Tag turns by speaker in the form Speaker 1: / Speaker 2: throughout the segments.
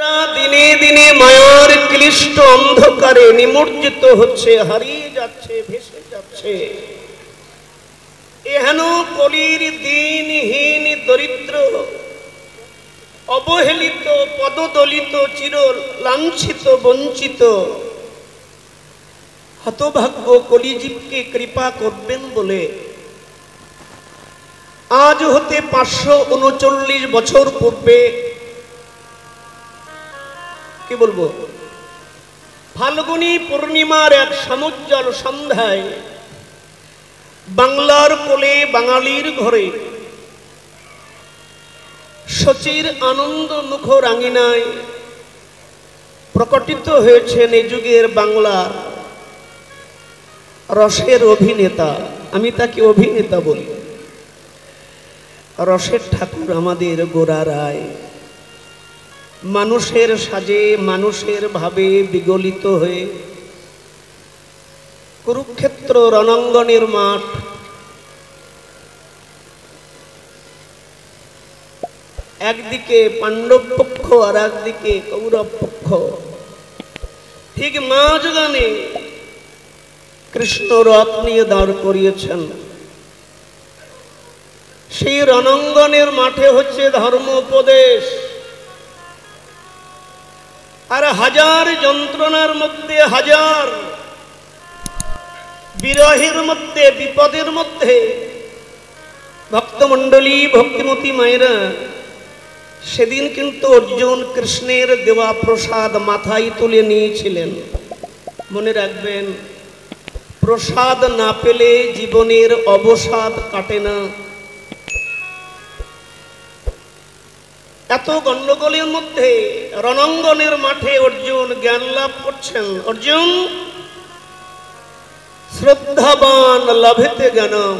Speaker 1: এরা দিনে দিনে মায়ার ক্লিষ্ট অন্ধকারে নিমজ্জিত হচ্ছে, হারিয়ে যাচ্ছে, ভেসে যাচ্ছে। এহেন কলির দিনহীন দরিদ্র, অবহেলিত, পদদলিত, চির লাঞ্ছিত, বঞ্চিত হতভাগ্য কলিজীবকে কৃপা করবেন বলে আজ হতে 539 বছর পূর্বে, কি বলবো, ফাল্গুনী পূর্ণিমার এক সমুজ্জ্বল সন্ধ্যায় বাংলার কোলে বাঙালির ঘরে শচীর আনন্দ মুখর আঙিনায় প্রকটিত হয়েছেন এ যুগের বাংলার রসের অভিনেতা। আমি তাকে অভিনেতা বলি। রসের ঠাকুর আমাদের গোরা রায় মানুষের সাজে, মানুষের ভাবে বিগলিত হয়ে কুরুক্ষেত্র রণাঙ্গনের মাঠ, একদিকে পাণ্ডব পক্ষ আর একদিকে কৌরব পক্ষ, ঠিক মাঝখানে কৃষ্ণ রথ নিয়ে দাঁড় করিয়েছেন। সেই রণাঙ্গনের মাঠে হচ্ছে ধর্ম উপদেশ। আর হাজার যন্ত্রণার মধ্যে, হাজার বিরহের মধ্যে, বিপদের মধ্যে ভক্তমণ্ডলী, ভক্তিমতী মায়েরা সেদিন কিন্তু অর্জুন কৃষ্ণের দেওয়া প্রসাদ মাথায় তুলে নিয়েছিলেন। মনে রাখবেন, প্রসাদ না পেলে জীবনের অবসাদ কাটে না। এত গন্ডগোলের মধ্যে রণাঙ্গনের মাঠে অর্জুন জ্ঞান লাভ করছেন। অর্জুন শ্রদ্ধাবান লাভেতে জ্ঞানম।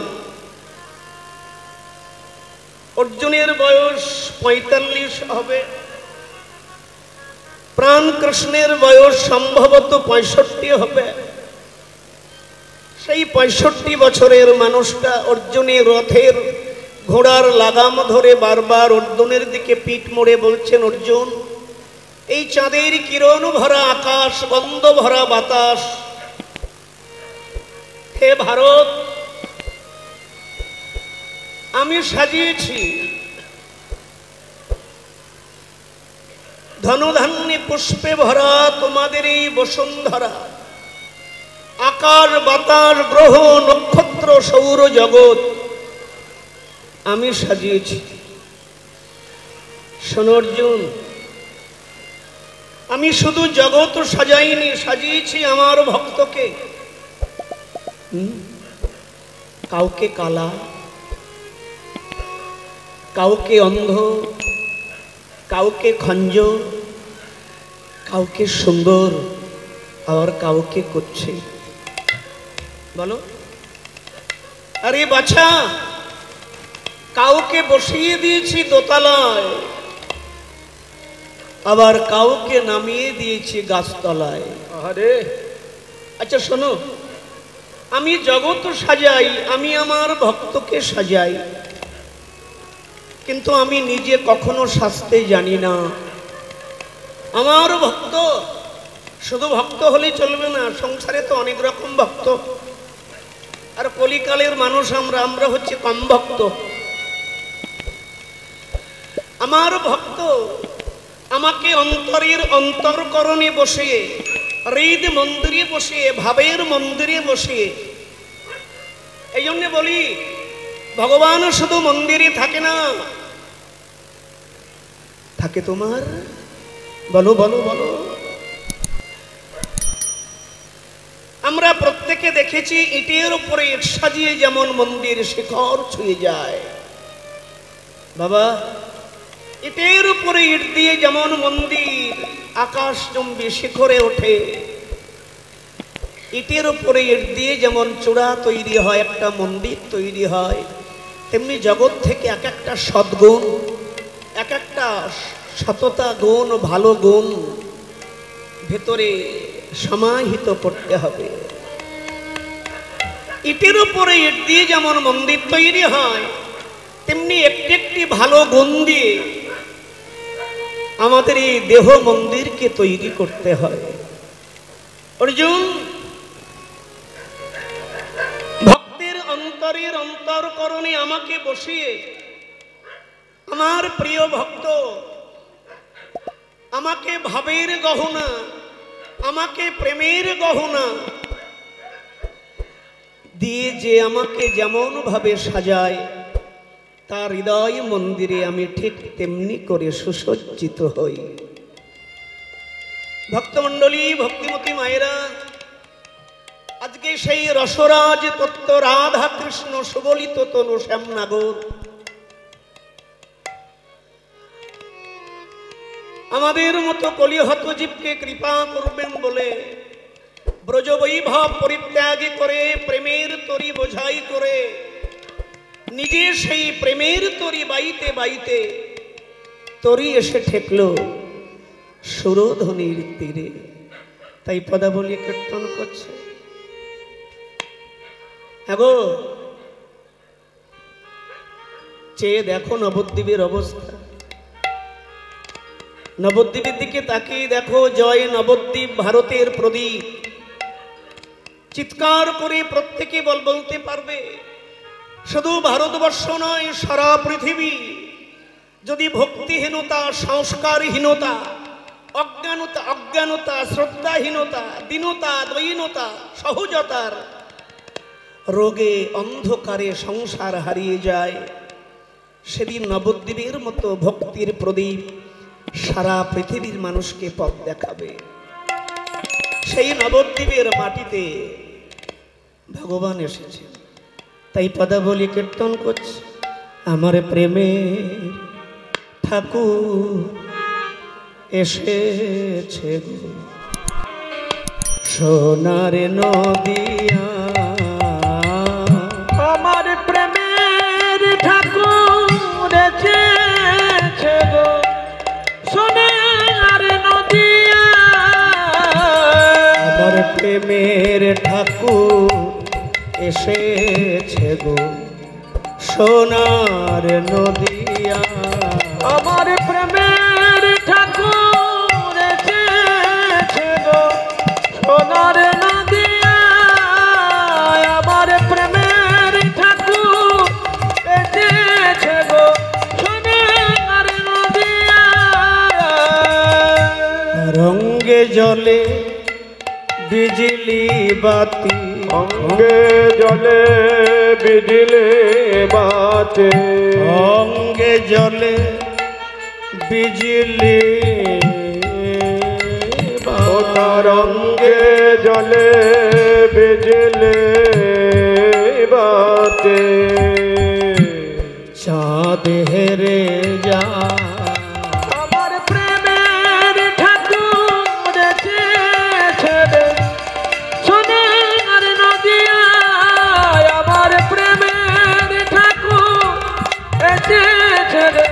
Speaker 1: অর্জুনের বয়স 45 হবে, প্রাণ কৃষ্ণের বয়স সম্ভবত 65 হবে। সেই 65 বছরের মানুষটা অর্জুনের রথের ঘোড়ার লাগাম ধরে বারবার অর্জুনের দিকে পিঠ মোড়ে বলছেন, অর্জুন, এই চাঁদের কিরণ ভরা আকাশ, গন্ধ ভরা বাতাস, হে ভারত, আমি সাজিয়েছি ধনধান্যে পুষ্পে ভরা তোমাদের এই বসুন্ধরা। আকাশ, বাতাস, গ্রহ, নক্ষত্র, সৌর জগৎ আমি সাজিয়েছি। শোনো অর্জুন, আমি শুধু জগৎ সাজাইনি, সাজিয়েছি আমার ভক্তকে। কাউকে কালা, কাউকে অন্ধ, কাউকে খঞ্জ, কাউকে সুন্দর, আর কাউকে করছে। বলো, আরে বাছা, কাউকে বসিয়ে দিয়েছি দোতলায়, আবার কাউকে নামিয়ে দিয়েছি গাছতলায়। আরে আচ্ছা শোনো, আমি জগৎ সাজাই, আমি আমার ভক্তকে সাজাই, কিন্তু আমি নিজে কখনো সাজতে জানি না। আমার ভক্ত শুধু ভক্ত হলে চলবে না, সংসারে তো অনেক রকম ভক্ত। আর কলিকালের মানুষ আমরা হচ্ছে কম ভক্ত। আমার ভক্ত আমাকে অন্তরের অন্তরকরণে বসিয়ে, হৃদ মন্দিরে বসিয়ে, ভাবের মন্দিরে বসিয়ে। এই জন্য বলি, ভগবান শুধু মন্দিরে থাকে না, থাকে তোমার, বলো বলো বলো। আমরা প্রত্যেকে দেখেছি, ইটের উপরে ইট সাজিয়ে যেমন মন্দির শিখর ছুঁয়ে যায়। বাবা, ইটের উপরে ইট দিয়ে যেমন মন্দির আকাশচুম্বী শিখরে ওঠে, ইটের উপরে ইট দিয়ে যেমন চূড়া তৈরি হয়, একটা মন্দির তৈরি হয়, তেমনি জগৎ থেকে এক একটা সদ্গুণ, এক একটা সততা গুণ, ভালো গুণ ভেতরে সমাহিত করতে হবে। ইটের উপরে ইট দিয়ে যেমন মন্দির তৈরি হয়, তেমনি একটি একটি ভালো গুণ দিয়ে আমাদের এই দেহ মন্দিরকে তৈরি করতে হয়। অর্জুন, ভক্তের অন্তরের অন্তরকরণে আমাকে বসিয়ে আমার প্রিয় ভক্ত আমাকে ভাবের গহনা, আমাকে প্রেমের গহনা দিয়ে যে আমাকে যেমন ভাবে সাজায়, তার হৃদয় মন্দিরে আমি ঠিক তেমনি করে সুসজ্জিত হই। ভক্তমণ্ডলী, ভক্তিমতী মায়েরা, আজকে সেই রসরাজ তত্ত্ব রাধা কৃষ্ণ সুবলিত তনু শ্যামনাগর আমাদের মতো কলিহত জীবকে কৃপা করবেন বলে ব্রজবৈভব পরিত্যাগ করে প্রেমের তরি বোঝাই করে নিজে সেই প্রেমের তরি বাইতে বাইতে তরি এসে ঠেকল সুরধ্বনির তীরে। তাই পদাবলী কীর্তন করছে। আগো চেয়ে দেখো নবদ্বীপের অবস্থা। নবদ্বীপের দিকে তাকিয়ে দেখো, জয় নবদ্বীপ ভারতের প্রদীপ। চিৎকার করে প্রত্যেকে বলতে পারবে, শুধু ভারতবর্ষ নয়, সারা পৃথিবী যদি ভক্তিহীনতা, সংস্কারহীনতা, অজ্ঞানতা, শ্রদ্ধাহীনতা, দীনতা, দৈনতা, সহজতার রোগে অন্ধকারে সংসার হারিয়ে যায়, সেদিন নবদ্বীপের মতো ভক্তির প্রদীপ সারা পৃথিবীর মানুষকে পথ দেখাবে। সেই নবদ্বীপের মাটিতে ভগবান এসেছে। তাই পদাবলী কীর্তন করছে, আমার প্রেমের ঠাকুর এসেছে গো, সোনার নদিয়া।
Speaker 2: আমার প্রেমের ঠাকুর এসেছে গো, সোনার নদিয়া।
Speaker 1: আমার প্রেমের ঠাকুর এসেছে গো, সোনার নদিয়া।
Speaker 2: আমার প্রেমের ঠাকুর এসেছে গো, সোনার নদিয়া। আমার প্রেমের ঠাকুর এসেছে গো, সোনার নদিয়া।
Speaker 1: রঙ্গে জলে বিজলি বাতি,
Speaker 2: অঙ্গে জলে বিজলি বাতি,
Speaker 1: অঙ্গে জলে বিজলি
Speaker 2: সোনার অঙ্গে জলে বিজলি বাতি।
Speaker 1: চাঁদ হেরে যা।
Speaker 2: আমার প্রেমের ঠাকুর এসেছে রে, সোনার নদিয়া। আমার প্রেমের ঠাকুর এসেছে রে,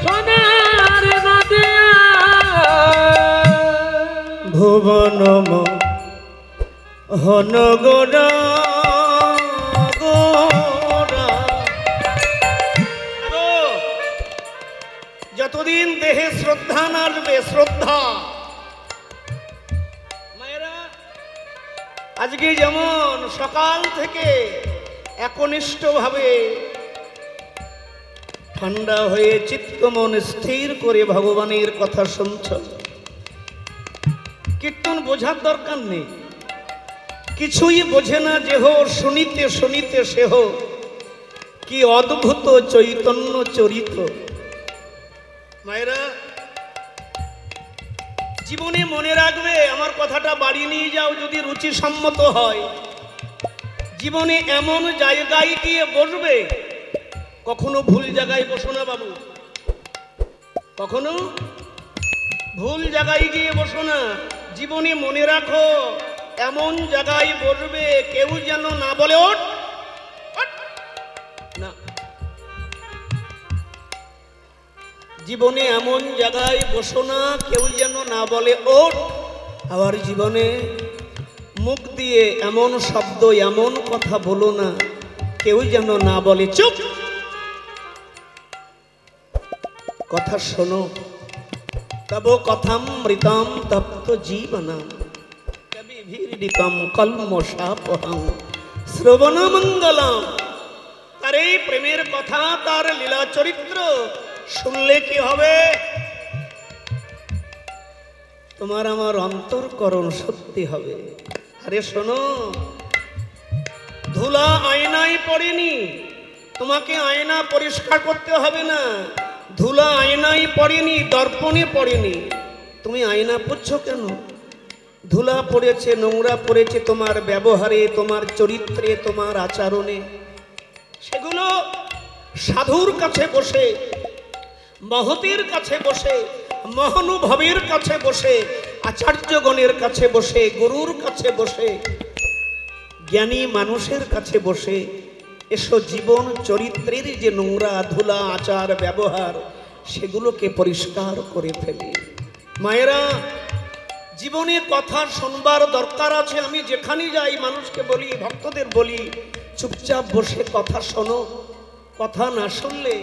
Speaker 2: সোনার নদিয়া।
Speaker 1: ভুবন হন গোড়া গোড়া। যতদিন দেহে শ্রদ্ধা নাড়বে, শ্রদ্ধা মায়েরা, আজকে যেমন সকাল থেকে একনিষ্ঠভাবে ঠান্ডা হয়ে চিত্ত মন স্থির করে ভগবানের কথা শুনছ, কীর্তন বোঝার দরকার নেই। কিছুই বোঝে না যেহ, শুনিতে শুনিতে সেহ কি অদ্ভুত চৈতন্য চরিত। মায়েরা, জীবনে মনে রাখবে, আমার কথাটা বাড়ি নিয়ে যাও যদি রুচিসম্মত হয়। জীবনে এমন জায়গায় গিয়ে বসবে, কখনো ভুল জায়গায় বসো না বাবু, কখনো ভুল জায়গায় গিয়ে বসো না। জীবনে মনে রাখো, এমন জায়গায় বসবে কেউ যেন না বলে ওঠ না। জীবনে এমন জায়গায় বসো না কেউ যেন না বলে ওঠ। আবার জীবনে মুখ দিয়ে এমন শব্দ, এমন কথা বলো না কেউ যেন না বলে চুপ। কথা শোনো, তব কথামৃতম তপ্ত জীবনম কবিভির্ডিতম কলমশাপহং শ্রবণ মঙ্গলম। তার এই প্রেমের কথা, তার লীলা চরিত্র শুনলে কি হবে? তোমার আমার অন্তরকরণ সত্যি হবে। আরে শোনো, ধুলা আয়নায় পড়েনি, তোমাকে আয়না পরিষ্কার করতে হবে না। ধুলা আয়নায় পড়েনি, দর্পণে পড়েনি, তুমি আয়না পুচ্ছ কেন? ধুলা পড়েছে, নোংরা পড়েছে তোমার ব্যবহারে, তোমার চরিত্রে, তোমার আচরণে। সেগুলো সাধুর কাছে বসে, মহতের কাছে বসে, মহানুভবের কাছে বসে, আচার্যগণের কাছে বসে, গুরুর কাছে বসে, জ্ঞানী মানুষের কাছে বসে এসো জীবন চরিত্রের যে নোংরা ধুলা আচার ব্যবহার সেগুলোকে পরিষ্কার করে ফেলি। মায়েরা, জীবনে কথা শুনবার দরকার আছে। আমি যেখানে যাই মানুষকে বলি, ভক্তদের বলি, চুপচাপ বসে কথা শোনো। কথা না শুনলে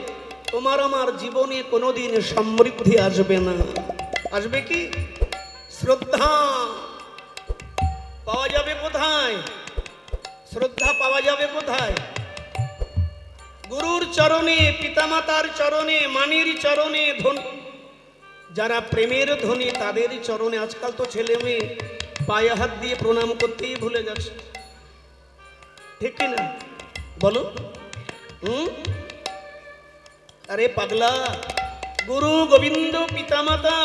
Speaker 1: তোমার আমার জীবনে কোনোদিন সমৃদ্ধি আসবে না। আসবে কি? শ্রদ্ধা পাওয়া যাবে কোথায়? শ্রদ্ধা পাওয়া যাবে কোথায়? গুরুর চরণে, পিতামাতার চরণে, মানির চরণে, ধনী যারা প্রেমের ধনী তাদের চরণে। আজকাল তো ছেলে মেয়ে পায়ে হাত দিয়ে প্রণাম করতেই ভুলে গেছে, ঠিক না বলো? আরে পাগলা, গুরু গোবিন্দ পিতামাতা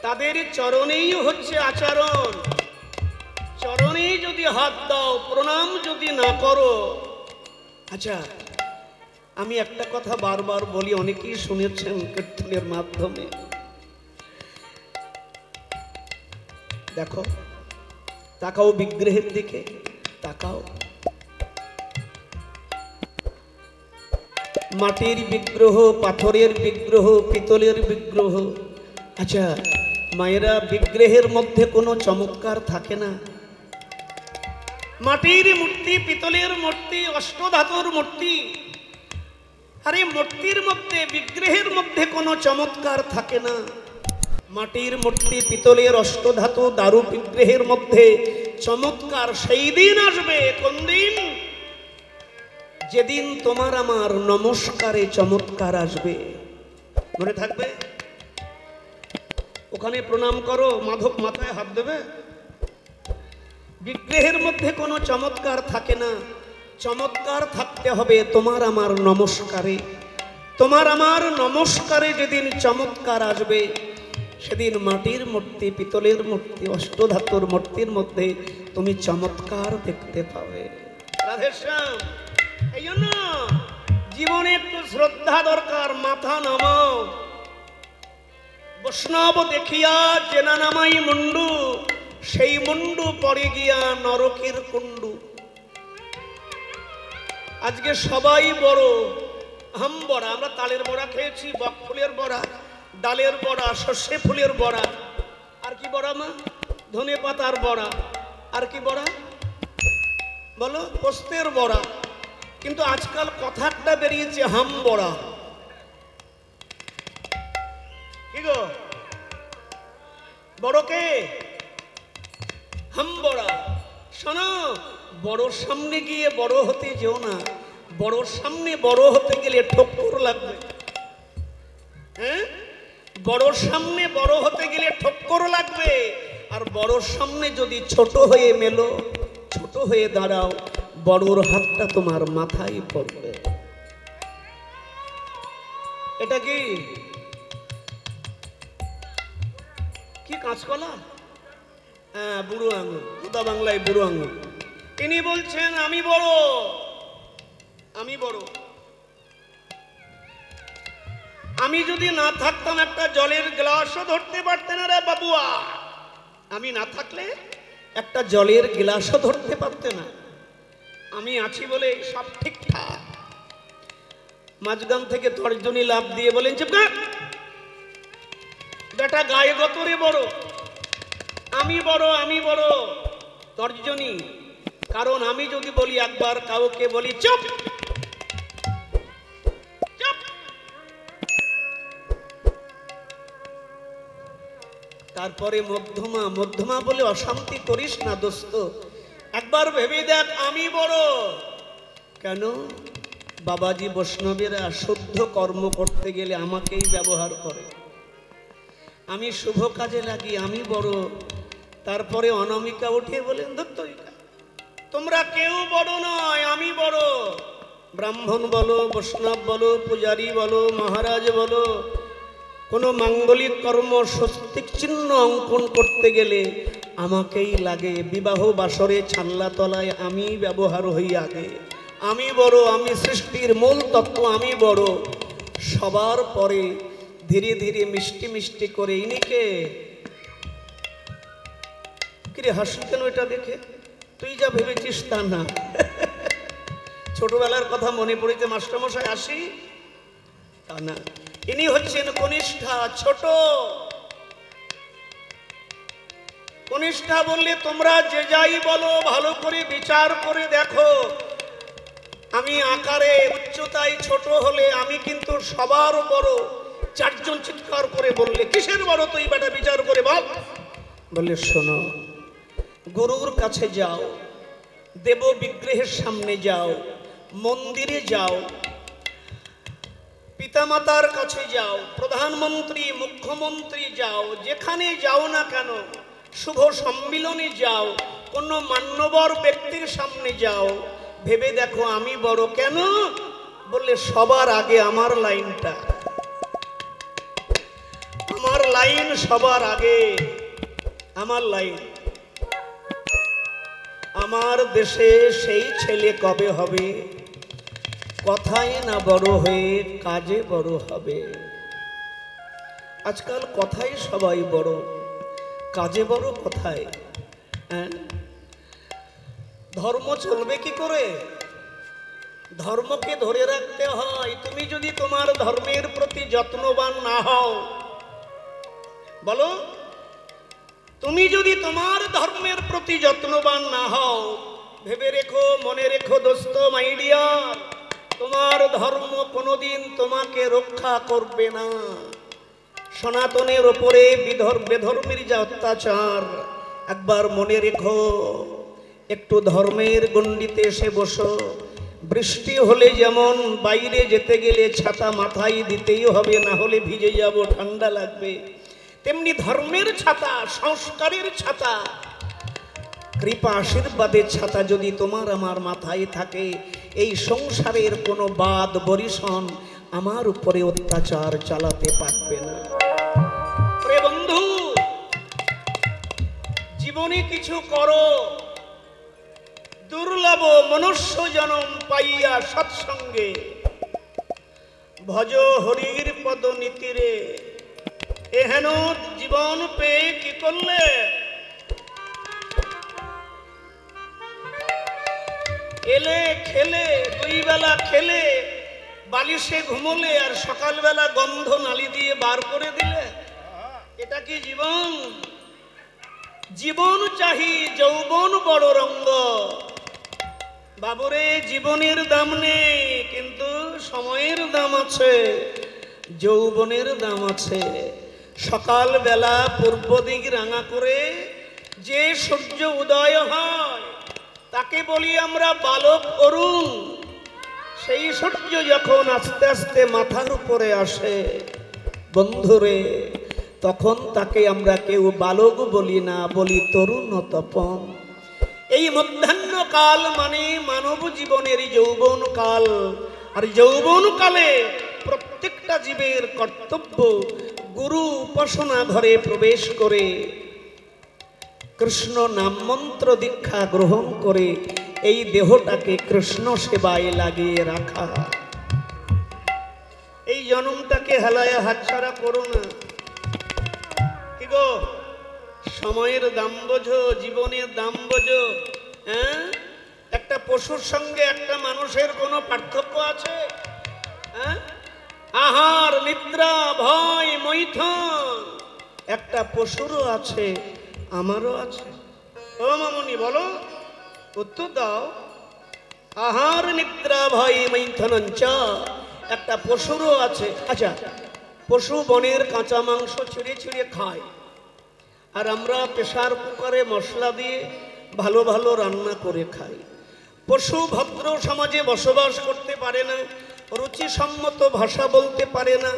Speaker 1: তাদের চরণেই হচ্ছে আচরণ। চরণেই যদি হাত দাও, প্রণাম যদি না করো। আচ্ছা, আমি একটা কথা বারবার বলি, অনেকেই শুনেছেন কীর্তনের মাধ্যমে। দেখো, তাকাও বিগ্রহের দিকে, তাকাও। মাটির বিগ্রহ, পাথরের বিগ্রহ, পিতলের বিগ্রহ। আচ্ছা মায়েরা, বিগ্রহের মধ্যে কোনো চমৎকার থাকে না। মাটির মূর্তি, পিতলের মূর্তি, অষ্টধাতুর মূর্তি, আরে মূর্তির মধ্যে, বিগ্রহের মধ্যে কোনো চমৎকার থাকে না। মাটির মূর্তি, পিতলের, অষ্টধাতু, দারু বিগ্রহের মধ্যে চমৎকার সেই দিন আসবে। কোন দিন? যেদিন তোমার আমার নমস্কারে চমৎকার আসবে। মনে থাকবে? ওখানে প্রণাম করো, মাধব মাথায় হাত দেবে। বিগ্রহের মধ্যে কোনো চমৎকার থাকে না। চমৎকার থাকতে হবে তোমার আমার নমস্কারে। তোমার আমার নমস্কারে যেদিন চমৎকার আসবে, সেদিন মাটির মূর্তি, পিতলের মূর্তি, অষ্টধাতুর মূর্তির মধ্যে তুমি চমৎকার দেখতে পাবে। রাধেশ্যাম, এই জন্য জীবনে একটু শ্রদ্ধা দরকার। মাথা নামাও। বৈষ্ণব দেখিয়া জেনা নামাই মুন্ডু, সেই মুন্ডু পড়ে গিয়া নরকের কুণ্ডু। আজকে সবাই বড় হাম বড়া। আমরা তালের বড়া খেয়েছি, বক ফুলের বড়া, ডালের বড়া, সর্ষে ফুলের বড়া, আর কি বড়া মা? ধনে পাতার বড়া, আর কি বড়া বলো? পোস্তের বড়া। কিন্তু আজকাল কথাটা বেরিয়েছে হাম বড়া। কি গো, বড়কে হাম বড়া। শোনো, বড়োর সামনে গিয়ে বড় হতে যেও না। বড়োর সামনে বড় হতে গেলে ঠক্কর লাগবে। হ্যাঁ, বড়োর সামনে বড় হতে গেলে ঠক্কর লাগবে। আর বড়োর সামনে যদি ছোট হয়ে মেলো, ছোট হয়ে দাঁড়াও, বড়োর হাতটা তোমার মাথায় পড়বে। এটা কি কি কাঁচকলা? হ্যাঁ, বুড়ো আঙুল, খোদা বাংলায় বুড়ো আঙুল। তিনি বলছেন আমি বড়, আমি বড়। আমি যদি না থাকতাম একটা জলের গ্লাসও ধরতে পারতে না রে বাবুয়া। আমি না থাকলে একটা জলের গ্লাসও ধরতে পারতে না। আমি আছি বলে সব ঠিকঠাক। মাঝগান থেকে তর্জনী লাভ দিয়ে বলেন, চুপ কর বেটা, গায়ে গতরে বড়। আমি বড়, আমি বড় তর্জনী। কারণ আমি যদি বলি একবার, কাউকে বলি চুপ চুপ, তারপরে মধ্যমা, মধ্যমা বলে অশান্তি করিস না দোস্ত, একবার ভেবে দেখ আমি বড়। কেন? বাবাজি বৈষ্ণবেরা শুদ্ধ কর্ম করতে গেলে আমাকেই ব্যবহার করে, আমি শুভ কাজে লাগি, আমি বড়। তারপরে অনামিকা উঠে বলেন ধত্তরিকা, তোমরা কেউ বড় নয়, আমি বড়। ব্রাহ্মণ বলো, বৈষ্ণব বলো, পূজারী বলো, মহারাজ বলো, কোনো মাঙ্গলিক কর্ম স্বস্তিক চিহ্ন অঙ্কন করতে গেলে আমাকেই লাগে। বিবাহ বাসরে ছাল্লা তলায় আমি ব্যবহার হই আগে, আমি বড়, আমি সৃষ্টির মূল তত্ত্ব, আমি বড়। সবার পরে ধীরে ধীরে মিষ্টি মিষ্টি করে ইনিকে, কিরে হাসি কেন এটা দেখে? তুই যা ভেবেছিস তা না। ছোটবেলার কথা মনে পড়েছে, মাস্টারমশাই আসি, তা না। ইনি হচ্ছেন কনিষ্ঠা, ছোট। কনিষ্ঠা বললে তোমরা যে যাই বলো ভালো করে বিচার করে দেখো, আমি আকারে উচ্চতায় ছোট হলে আমি কিন্তু সবার বড়। চারজন চিৎকার করে বললে কিসের বড় তুই বেটা, বিচার করে বল। বললে শোনো, গুরুর কাছে যাও, দেব বিগ্রহের সামনে যাও, মন্দিরে যাও, পিতামাতার কাছে যাও, প্রধানমন্ত্রী মুখ্যমন্ত্রী যাও, যেখানে যাও না কেন, শুভ সম্মিলনে যাও, কোনো মান্যবর ব্যক্তির সামনে যাও, ভেবে দেখো আমি বড়। কেন? বললে সবার আগে আমার লাইনটা, আমার লাইন সবার আগে, আমার লাইন। আমার দেশে সেই ছেলে কবে হবে, কথায় না বড় হয়ে কাজে বড় হবে। আজকাল কথাই সবাই বড়, কাজে বড় কথায়। হ্যাঁ, ধর্ম চলবে কি করে? ধর্মকে ধরে রাখতে হয়। তুমি যদি তোমার ধর্মের প্রতি যত্নবান না হও, বলো, তুমি যদি তোমার ধর্মের প্রতি যত্নবান না হও, ভেবে রেখো, মনে রেখো দোস্ত, মাই ডিয়ার, তোমার ধর্ম কোনোদিন তোমাকে রক্ষা করবে না। সনাতনের ওপরে বেধর্মের যা অত্যাচার, একবার মনে রেখো। একটু ধর্মের গণ্ডিতে এসে বসো। বৃষ্টি হলে যেমন বাইরে যেতে গেলে ছাতা মাথায় দিতেই হবে, না হলে ভিজে যাব, ঠান্ডা লাগবে, তেমনি ধর্মের ছাতা, সংস্কারের ছাতা, কৃপা আশীর্বাদের ছাতা যদি তোমার আমার মাথায় থাকে, এই সংসারের কোনো বাদ বরিশন আমার উপরে অত্যাচার চালাতে পারবে না। প্রিয় বন্ধু, জীবনে কিছু করো, দুর্লভ মনুষ্য জনম পাইয়া সৎসঙ্গে, ভজ হরির পদ নীতিরে, এহেন জীবন পেয়ে কি করলে? এলে খেলে, দুই বেলা খেলে, বালিশে ঘুমলে, আর সকালবেলা গন্ধ নালি দিয়ে বার করে দিলে। এটা কি জীবন? জীবন চাহি যৌবন বড় রঙ্গ। বাবুরে, জীবনের দাম নেই, কিন্তু সময়ের দাম আছে, যৌবনের দাম আছে। সকালবেলা পূর্ব দিক রাঙা করে যে সূর্য উদয় হয় তাকে বলি আমরা বালক অরুণ। সেই সূর্য যখন আস্তে আস্তে মাথার উপরে আসে বন্ধুরে, তখন তাকে আমরা কেউ বালক বলি না, বলি তরুণ তপন। এই মধ্যাহ্ন কাল মানে মানব জীবনের যৌবন কাল। আর যৌবন কালে প্রত্যেকটা জীবের কর্তব্য গুরু উপাসনা ঘরে প্রবেশ করে কৃষ্ণ নাম মন্ত্র দীক্ষা গ্রহণ করে এই দেহটাকে কৃষ্ণ সেবায় লাগিয়ে রাখা। এই জন্মটাকে হেলায়া হাতছাড়া করো না। কি গো, সময়ের দাম বোঝো, জীবনের দাম বোঝো। হ্যাঁ, একটা পশুর সঙ্গে একটা মানুষের কোনো পার্থক্য আছে? হ্যাঁ, আহার, নিদ্রা, ভয়, মৈথুন একটা পশুরও আছে, আমারও আছে। ও মামনি, বলো, উত্তর দাও। আহার, নিদ্রা, ভয়, মৈথুনঞ্চ একটা পশুরও আছে। আচ্ছা, পশু বনের কাঁচা মাংস ছিঁড়ে ছিঁড়ে খায়, আর আমরা প্রেসার কুকারে মশলা দিয়ে ভালো ভালো রান্না করে খাই। পশু ভদ্র সমাজে বসবাস করতে পারে না, রুচিসম্মত ভাষা বলতে পারে না,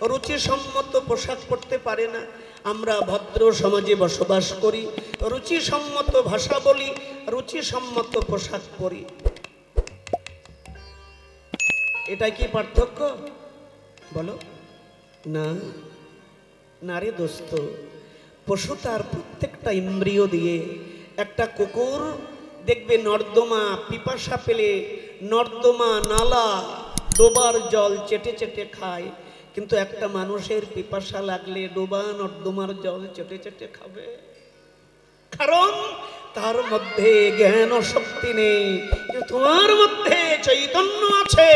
Speaker 1: রুচিসম্মত পোশাক পরতে পারে না। আমরা ভদ্র সমাজে বসবাস করি, রুচিসম্মত ভাষা বলি, রুচিসম্মত পোশাক পরি। এটাই কি পার্থক্য বলো? না না রে দোস্ত, পশু তার প্রত্যেকটা ইন্দ্রিয় দিয়ে, একটা কুকুর দেখবে নর্দমা পিপাসা পেলে নর্দমা নালা ডোবার জল চেটে চেটে খায়, কিন্তু একটা মানুষের পিপাসা লাগলে ডোবা নর্দমার জল চেটে চেটে খাবে, কারণ তার মধ্যে জ্ঞান শক্তি নেই। তোমার মধ্যে চৈতন্য আছে,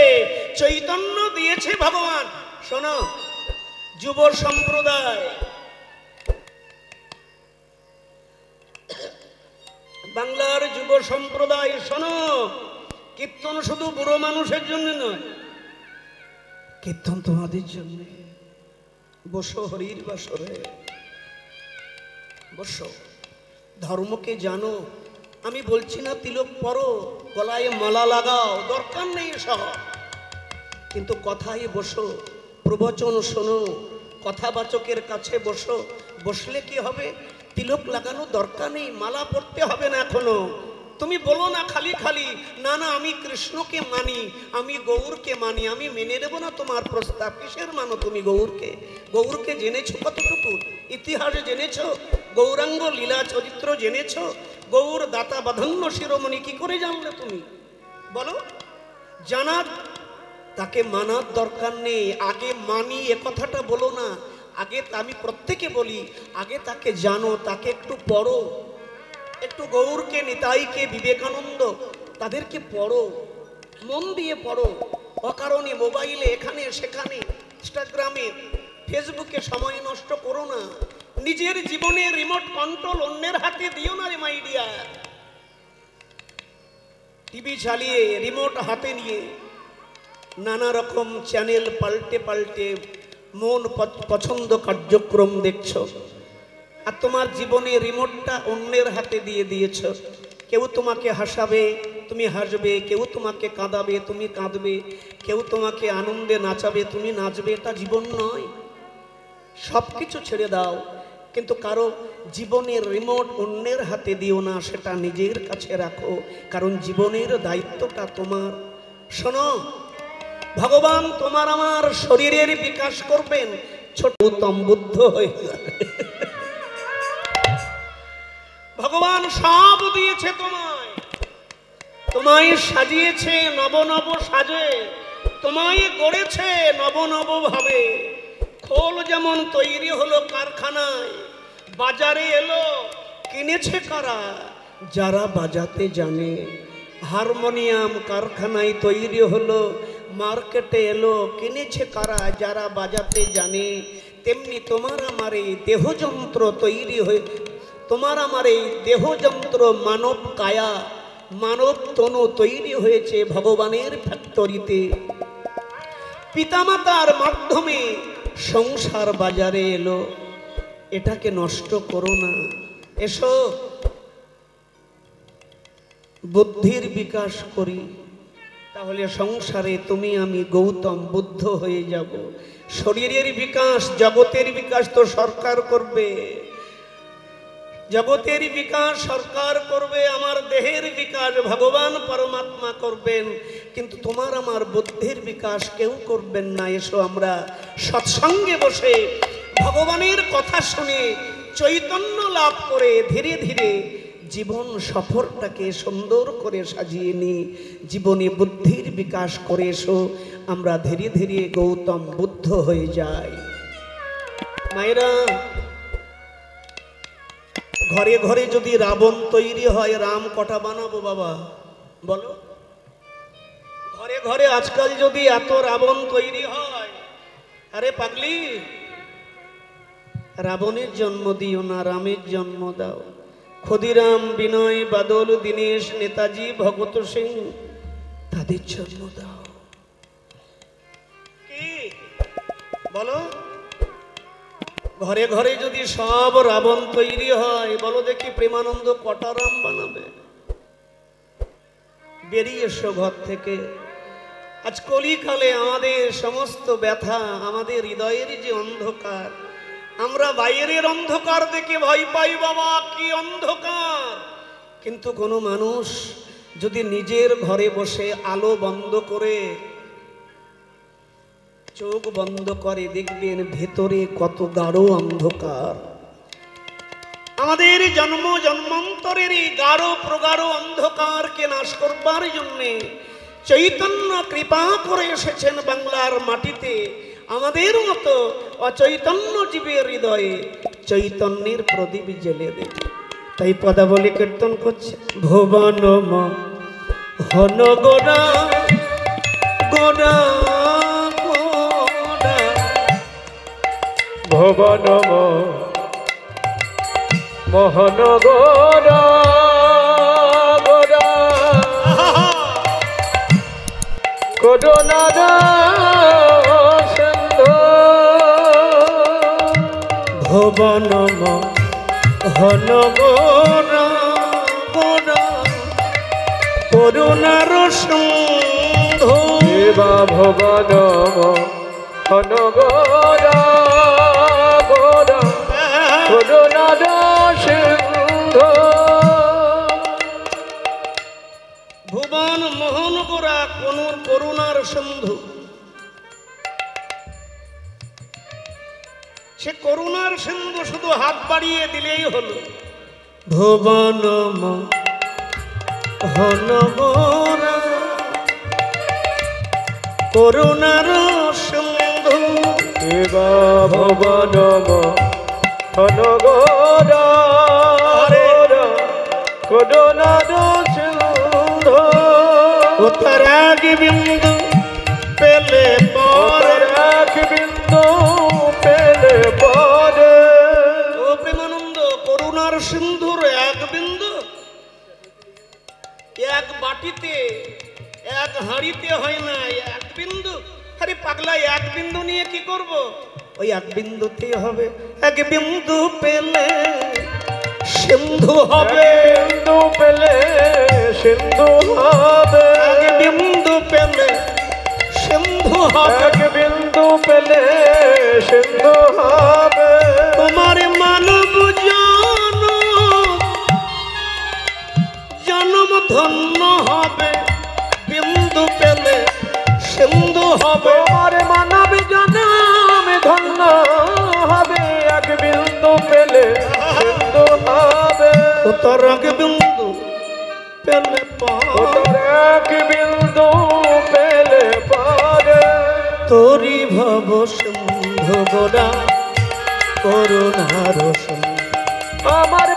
Speaker 1: চৈতন্য দিয়েছে ভগবান। শোনো যুব সম্প্রদায়, বাংলার যুব সম্প্রদায় শোনো, কীর্তন শুধু বুড়ো মানুষের জন্য নয়, কীর্তন তোমাদের জন্য। বসো হরির বাসরে, বসো, ধর্মকে জানো। আমি বলছি না তিলক পরো, গলায় মালা লাগাও, দরকার নেই সব, কিন্তু কথায় বসো, প্রবচন শোনো, কথাবাচকের কাছে বসো। বসলে কি হবে? তিলক লাগানো দরকার নেই, মালা পড়তে হবে না এখনো। তুমি বলো না খালি খালি, না না আমি কৃষ্ণকে মানি, আমি গৌরকে মানি, আমি মেনে নেব না তোমার প্রস্তাব। কিসের মানো তুমি গৌরকে? গৌরকে জেনেছো কতটুকু? ইতিহাসে জেনেছো? গৌরাঙ্গ লীলা চরিত্র জেনেছো? গৌর দাতা বাধন্য শিরোমণি কি করে জানলে তুমি বলো? জানার, তাকে মানার দরকার নেই। আগে মানি এ কথাটা বলো না, আগে আমি প্রত্যেকে বলি, আগে তাকে জানো, তাকে একটু পড়ো, একটু গৌরকে, নিতাইকে, বিবেকানন্দ তাদেরকে পড়ো, মন দিয়ে পড়ো। অকারণে মোবাইলে এখানে সেখানে, ইনস্টাগ্রামে, ফেসবুকে সময় নষ্ট করো না। নিজের জীবনে রিমোট কন্ট্রোল অন্যের হাতে দিও না রে মাই ডিয়ার। টিভি চালিয়ে রিমোট হাতে নিয়ে নানা রকম চ্যানেল পাল্টে পাল্টে মন পছন্দ কার্যক্রম দেখছো, আর তোমার জীবনে রিমোটটা অন্যের হাতে দিয়ে দিয়েছ। কেউ তোমাকে হাসাবে, তুমি হাসবে, কেউ তোমাকে কাঁদাবে, তুমি কাঁদবে, কেউ তোমাকে আনন্দে নাচাবে, তুমি নাচবে। এটা জীবন নয়। সব কিছু ছেড়ে দাও, কিন্তু কারো জীবনের রিমোট অন্যের হাতে দিও না, সেটা নিজের কাছে রাখো, কারণ জীবনের দায়িত্বটা তোমার। শোনো, ভগবান তোমার আমার শরীরের বিকাশ করবেন, ছোট উত্তম বুদ্ধ হয়ে যাবে। ভগবান সব দিয়েছে তোমায়, তোমায় সাজিয়েছে নব নব সাজে, তোমায় গড়েছে নব নব ভাবে। খোল যেমন তৈরি হলো কারখানায়, বাজারে এলো, কিনেছে কারা? যারা বাজাতে জানে। হারমোনিয়াম কারখানায় তৈরি হলো, মার্কেটে এলো, কিনেছে কারা? যারা বাজাতে জানে। তেমনি তোমার আমার এই দেহযন্ত্র তৈরি হয়ে, তোমার আমার এই দেহযন্ত্র মানব কায়া, মানব তনু তৈরি হয়েছে ভগবানের ফ্যাক্টরিতে। পিতামাতার মাধ্যমে সংসার বাজারে এলো, এটাকে নষ্ট করো না। এসো বুদ্ধির বিকাশ করি, তাহলে সংসারে তুমি আমি গৌতম বুদ্ধ হয়ে যাব। শরীরের বিকাশ, জগতের বিকাশ তো সরকার করবে, জগতের বিকাশ সরকার করবে, আমার দেহের বিকাশ ভগবান পরমাত্মা করবেন, কিন্তু তোমার আমার বুদ্ধির বিকাশ কেউ করবেন না। এসো আমরা সৎসঙ্গে বসে ভগবানের কথা শুনে চৈতন্য লাভ করে ধীরে ধীরে জীবন সফরটাকে সুন্দর করে সাজিয়ে নিই, জীবনে বুদ্ধির বিকাশ করে। এসো আমরা ধীরে ধীরে গৌতম বুদ্ধ হয়ে যাই। মায়েরা, ঘরে ঘরে যদি রাবণ তৈরি হয়, রাম কটা বানাবো বাবা বলো? ঘরে ঘরে আজকাল যদি এত রাবণ তৈরি হয়, আরে পাগলি, রাবণের জন্ম দিও না, রামের জন্ম দাও। ক্ষুদিরাম, বিনয়, বাদল, দীনেশ, নেতাজি, ভগৎ সিং তাদের জন্ম দাও। কি বলো? ঘরে ঘরে যদি সব রাবণ তৈরি হয়, বলো দেখি প্রেমানন্দ কটা রাম বানাবে? বেরিয়ে এসো ঘর থেকে। আজ কলিকালে আমাদের সমস্ত ব্যথা, আমাদের হৃদয়ের যে অন্ধকার, আমরা বাইরের অন্ধকার দেখে ভয় পাই, বাবা কি অন্ধকার। কিন্তু কোনো মানুষ যদি নিজের ঘরে বসে আলো বন্ধ করে, চোখ বন্ধ করে, দেখবেন ভেতরে কত গাঢ় অন্ধকার। আমাদের জন্ম জন্মান্তরের এই গাঢ় প্রগাঢ় অন্ধকারকে নাশ করবার জন্যে চৈতন্য কৃপা করে এসেছেন বাংলার মাটিতে। আমাদের মতো অচৈতন্য জীবের হৃদয়ে চৈতন্যের প্রদীপ জ্বেলে দেবে। তাই পদাবলী কীর্তন করছে, ভুবন হন গোড়া গোড়া গোড়া,
Speaker 2: ভুবন মোহন গোরা গোরা, করুণার সিন্ধু।
Speaker 1: ভুবন মোহন গোড়া গোড়া, করুণার সিন্ধু।
Speaker 2: শিবা ভুবন মোহন গোরা গোরা, করুণার সিন্ধু।
Speaker 1: ভুবন মোহন গোরা করুণার সিন্ধু। সে করুণার সিন্ধু শুধু হাত বাড়িয়ে দিলেই হলো। ভুবন মোহন গোরা করুণার সিন্ধু।
Speaker 2: শিবা ভুবন মোহন গোরা গোরা, করুণার সিন্ধু।
Speaker 1: ও তার এক বিন্দু পেলে পরে,
Speaker 2: এক বিন্দু পেলে পরে।
Speaker 1: ও প্রেমানন্দ, করুণার সিন্ধুর এক বিন্দু এক বাটিতে এক হাঁড়িতে হয় না, এক বিন্দু। আরে পাগলা, এক বিন্দু নিয়ে কি করব? ওই এক বিন্দুতে হবে। এক বিন্দু পেলে সিন্ধু হবে,
Speaker 2: বিন্দু পেলে সিন্ধু হবে।
Speaker 1: এক বিন্দু পেলে সিন্ধু হবে,
Speaker 2: এক বিন্দু পেলে সিন্ধু হবে।
Speaker 1: তোমার মানব জন্ম ধন্য হবে, বিন্দু পেলে সিন্ধু হবে।
Speaker 2: তোমার মানব জন্ম ধন্য হবে, এক বিন্দু পেলে সিন্ধু হবে।
Speaker 1: তোর এক বিন্দু পেলে
Speaker 2: তোর এক বিন্দু পেলে পারে।
Speaker 1: তোরি ভব সিন্ধু গোরা করুণার সিন্ধু।
Speaker 2: আমার